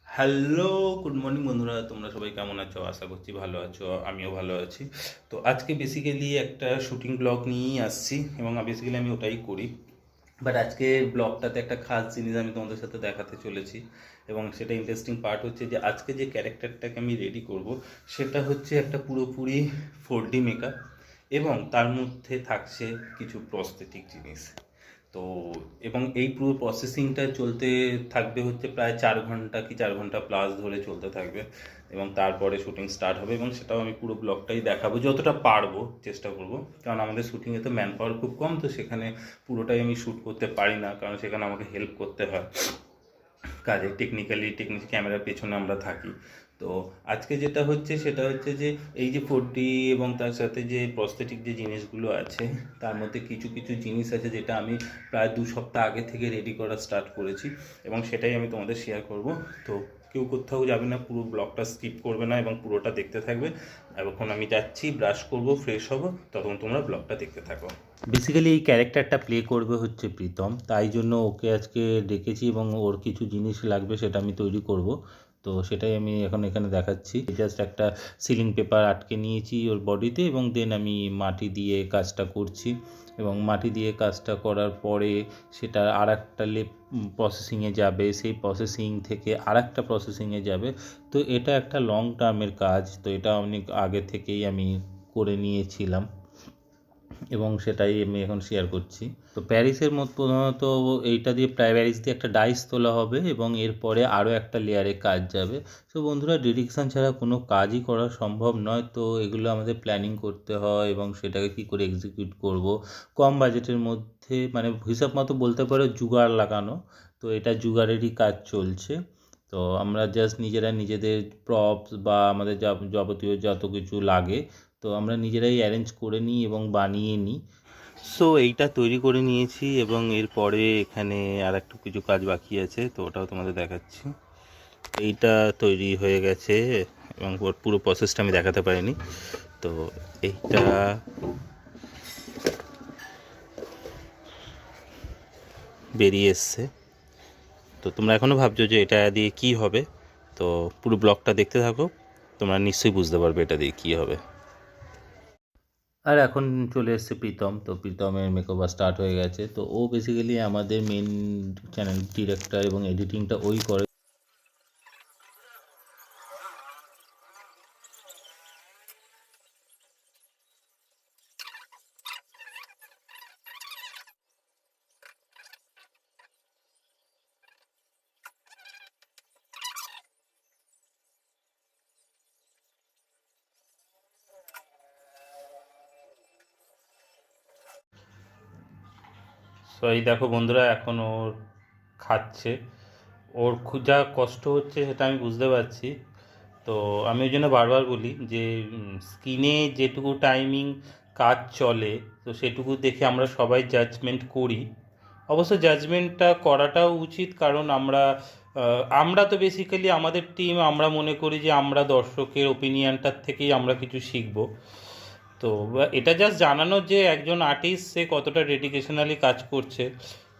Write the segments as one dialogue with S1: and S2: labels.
S1: Hello, good morning বন্ধুরা। তোমরা সবাই কেমন আছো? আশা করছি ভালো আছো, আমিও ভালো আছি। তো আজকে বেসিক্যালি একটা শুটিং ব্লগ নিয়েই আসছি এবং বেসিক্যালি আমি ওটাই করি। বাট আজকে ব্লগটাতে একটা খাস জিনিস আমি তোমাদের সাথে দেখাতে চলেছি এবং সেটা ইন্টারেস্টিং পার্ট হচ্ছে যে আজকে যে ক্যারেক্টারটাকে আমি রেডি করব সেটা হচ্ছে একটা পুরোপুরি 4D মেকআপ এবং তার মধ্যে থাকছে কিছু প্রস্থেটিক জিনিস। তো এবং এই পুরো প্রসেসিংটা চলতে থাকবে হচ্ছে প্রায় 4 ঘন্টা কি 4 ঘন্টা প্লাস ধরে চলতে থাকবে এবং তারপরে শুটিং স্টার্ট হবে এবং সেটাও আমি পুরো ব্লগটাই দেখাবো যতটা পারবো, চেষ্টা করব। কারণ আমাদের শুটিংয়ে তো ম্যান পাওয়ার খুব কম, তো সেখানে পুরোটাই আমি শ্যুট করতে পারি না, কারণ সেখানে আমাকে হেল্প করতে হয় কাজে। টেকনিক ক্যামেরার পেছনে আমরা থাকি। তো আজকে যেটা হচ্ছে সেটা হচ্ছে যে এই যে 4D এবং তার সাথে যে প্রস্থেটিক যে জিনিসগুলো আছে তার মধ্যে কিছু কিছু জিনিস আছে যেটা আমি প্রায় 2 সপ্তাহ আগে থেকে রেডি করা স্টার্ট করেছি এবং সেটাই আমি তোমাদের শেয়ার করব। তো কেউ কোথাও যাবে না, পুরো ব্লগটা স্কিপ করবে না এবং পুরোটা দেখতে থাকবে। এখন আমি যাচ্ছি, ব্রাশ করব, ফ্রেশ হব, তখন তোমরা ব্লগটা দেখতে থাকো। বেসিক্যালি এই ক্যারেক্টারটা প্লে করবে হচ্ছে প্রীতম, তাই জন্য ওকে আজকে ডেকেছি এবং ওর কিছু জিনিস লাগবে সেটা আমি তৈরি করব। তো সেটাই আমি এখন এখানে দেখাচ্ছি। জাস্ট একটা সিলিং পেপার আটকে নিয়েছি ওর বডিতে এবং দেন আমি মাটি দিয়ে কাজটা করছি এবং মাটি দিয়ে কাজটা করার পরে সেটা আর একটা লেপ প্রসেসিংয়ে যাবে, সেই প্রসেসিং থেকে আর একটা প্রসেসিংয়ে যাবে। তো এটা একটা লং টার্মের কাজ, তো এটা অনেক আগে থেকেই আমি করে নিয়েছিলাম এবং সেটাই আমি এখন শেয়ার করছি। তো প্যারিসের মধ্যে প্রধানত এইটা দিয়ে প্যারিস দিয়ে একটা ডাইস তোলা হবে এবং এরপরে আরও একটা লেয়ারে কাজ যাবে। তো বন্ধুরা, ডিরেকশান ছাড়া কোনো কাজই করা সম্ভব নয়, তো এগুলো আমাদের প্ল্যানিং করতে হয় এবং সেটাকে কী করে এক্সিকিউট করব কম বাজেটের মধ্যে, মানে হিসাব মতো বলতে পারো জুগাড় লাগানো। তো এটা জুগাড়েরই কাজ চলছে। তো আমরা জাস্ট নিজেরা নিজেদের প্রপস বা আমাদের যাবতীয় যত কিছু লাগে তো আমরা নিজেরাই অ্যারেঞ্জ করে নিই এবং বানিয়ে নিই। সো এইটা তৈরি করে নিয়েছি এবং এরপরে এখানে আর একটু কিছু কাজ বাকি আছে, তো ওটাও তোমাদের দেখাচ্ছি। এইটা তৈরি হয়ে গেছে এবং ওর পুরো প্রসেসটা আমি দেখাতে পারিনি। তো এইটা বেরিয়ে এসছে। তো তোমরা এখনও ভাবছো যে এটা দিয়ে কী হবে, তো পুরো ব্লগটা দেখতে থাকো, তোমরা নিশ্চয়ই বুঝতে পারবে এটা দিয়ে কী হবে। আর এখন চলে এসছে প্রীতম। তো প্রীতমের মেকওভার স্টার্ট হয়ে গেছে। তো ও বেসিক্যালি আমাদের মেন চ্যানেল ডিরেক্টর এবং এডিটিংটা ওই করে। তো এই দেখো বন্ধুরা, এখন ওর খাচ্ছে। ওর যা কষ্ট হচ্ছে সেটা আমি বুঝতে পারছি। তো আমি ওই জন্য বারবার বলি যে স্ক্রিনে যেটুকু টাইমিং কাজ চলে তো সেটুকু দেখে আমরা সবাই জাজমেন্ট করি। অবশ্য জাজমেন্টটা করাটাও উচিত, কারণ আমরা তো বেসিক্যালি আমাদের টিম, আমরা মনে করি যে আমরা দর্শকের ওপিনিয়নটার থেকেই আমরা কিছু শিখব। তো এটা জাস্ট জানানো যে একজন আর্টিস্ট সে কতটা ডেডিকেশনালি কাজ করছে।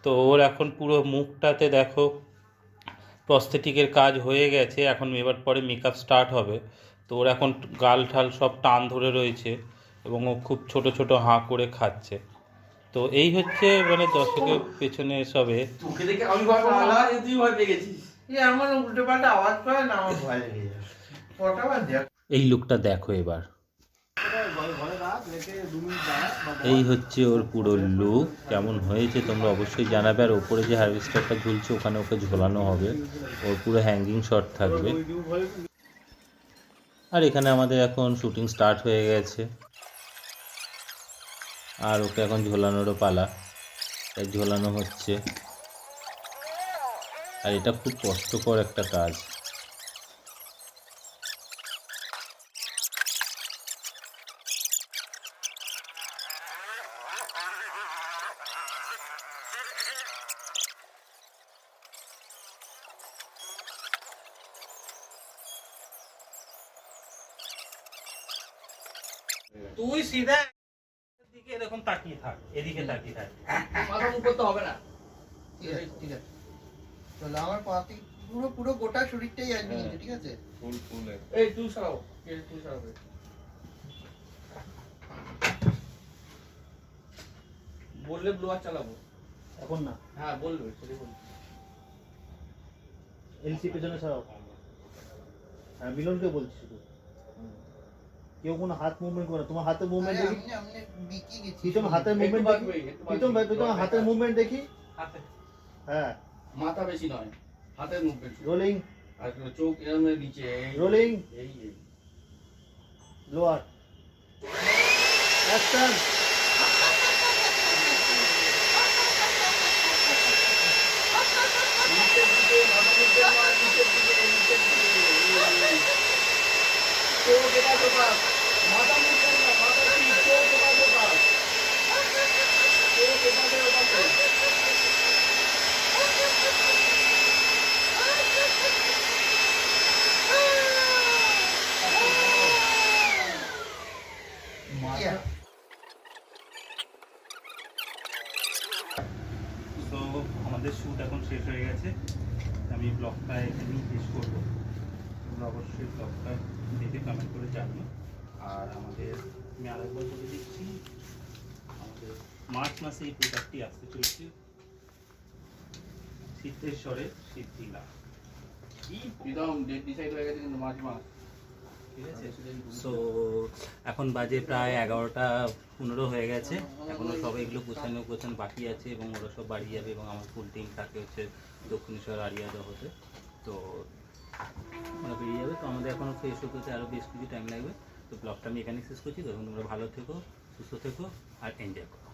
S1: তো ওর এখন পুরো মুখটাতে দেখো প্রস্থেটিকের কাজ হয়ে গেছে, এখন এবার পরে মেকআপ স্টার্ট হবে। তো ওর এখন গাল ঠাল সব টান ধরে রয়েছে এবং ও খুব ছোট ছোট হাঁ করে খাচ্ছে। তো এই হচ্ছে মানে দর্শকের পেছনে সবে।
S2: তোকে দেখে আমি ভয় পাওয়া তুই ভয় পেয়ে গেছিস। আমার উল্টো পাল্টা আওয়াজ পায় না, আমার ভয় লেগে যায়। কটা বাজে?
S1: এই লুকটা দেখো এবার। এই হচ্ছে ওর পুরো লুক। কেমন হয়েছে তোমরা অবশ্যই জানাবে। আর ওপরে যে হারভেস্টারটা ঝুলছে ওখানে ওকে ঝোলানো হবে, ওর পুরো হ্যাঙ্গিং শট থাকবে। আর এখানে আমাদের এখন শুটিং স্টার্ট হয়ে গেছে আর ওকে এখন ঝোলানোরও পালা, তাই ঝোলানো হচ্ছে। আর এটা খুব কষ্টকর একটা কাজ। তুই সিধা দিকে এরকম তাকিয়ে থাক, এদিকে তাকিয়ে থাক।
S2: মাথা মুখ করতে হবে না। ঠিক আছে, ঠিক আছে। চলো আমার পাতি
S3: পুরো পুরো গোটা শরীরটাই আসবে কিন্তু, ঠিক আছে?
S4: ফুল ফুল
S2: এই তুই সরাও, তুই সরাবে। বললে ব্লোয়ার চালাবো।
S5: এখন না,
S2: হ্যাঁ বলবে, সেটাই বলবে।
S5: এলসি পেছনে সরাও। হ্যাঁ, মিলনকে বলছি শুধু। কেউ কোনো হাত মুভমেন্ট করে না। তোমার হাতের মুভমেন্ট
S3: আরে
S5: দেখি।
S3: আমনে বিকি গেছি।
S5: প্রীতম হাতের
S2: একটু
S5: মুভমেন্ট
S2: বাঁকবে,
S5: দেখি।
S2: একটু
S5: প্রীতম ভাই, প্রীতম হাতের মুভমেন্ট দেখি।
S2: হাতে।
S5: হ্যাঁ,
S2: মাথা বেশি নয়, হাতের মুভমেন্ট।
S5: রোলিং,
S2: আর চোখ এরম নিচে, এই
S5: রোলিং,
S2: এই এই।
S5: Lower, action.
S2: নিচের দিকে, মাথা নিচে নয়, নিচের দিকে, নিচের দিকে। চোখ এটা ফোকাস, মাথা নিচে না, মাথা ঠিক, চোখ এটা ফোকাস। চোখ এটাতে ওটাতে।
S3: ইয়া,
S1: তো আমাদের শ্যুট এখন শেষ হয়ে গেছে, আমি ব্লগটা এখানেই শেষ করবো। তোমরা অবশ্যই ব্লগটা দেখে কমেন্ট করে জানিও। আর আমাদের আমি আরেকবার বলে দিচ্ছি, আমাদের মার্চ মাসে এই প্রোডাক্টটি আসতে চলছে, সিদ্ধেশ্বরের সিদ্ধিলা।
S2: প্রীতম ডেট ডিসাইড হয়ে গেছে কিন্তু মাঝ মাস।
S1: ঠিক আছে, সো এখন বাজে প্রায় 11:15 হয়ে গেছে। এখনও সব এগুলো গোছানো বাকি আছে এবং ওরা সব বাড়ি যাবে এবং আমার ফুল টিম থাকে হচ্ছে দক্ষিণেশ্বর আরিয়াদা হতে। তো ওরা বেরিয়ে যাবে। তো আমাদের এখনও ফ্রেশ হতে আরও বেশ কিছু টাইম লাগবে। তো ব্লগটা আমি এখানে শেষ করছি। তখন তোমরা ভালো থেকো, সুস্থ থেকো আর এনজয় করো।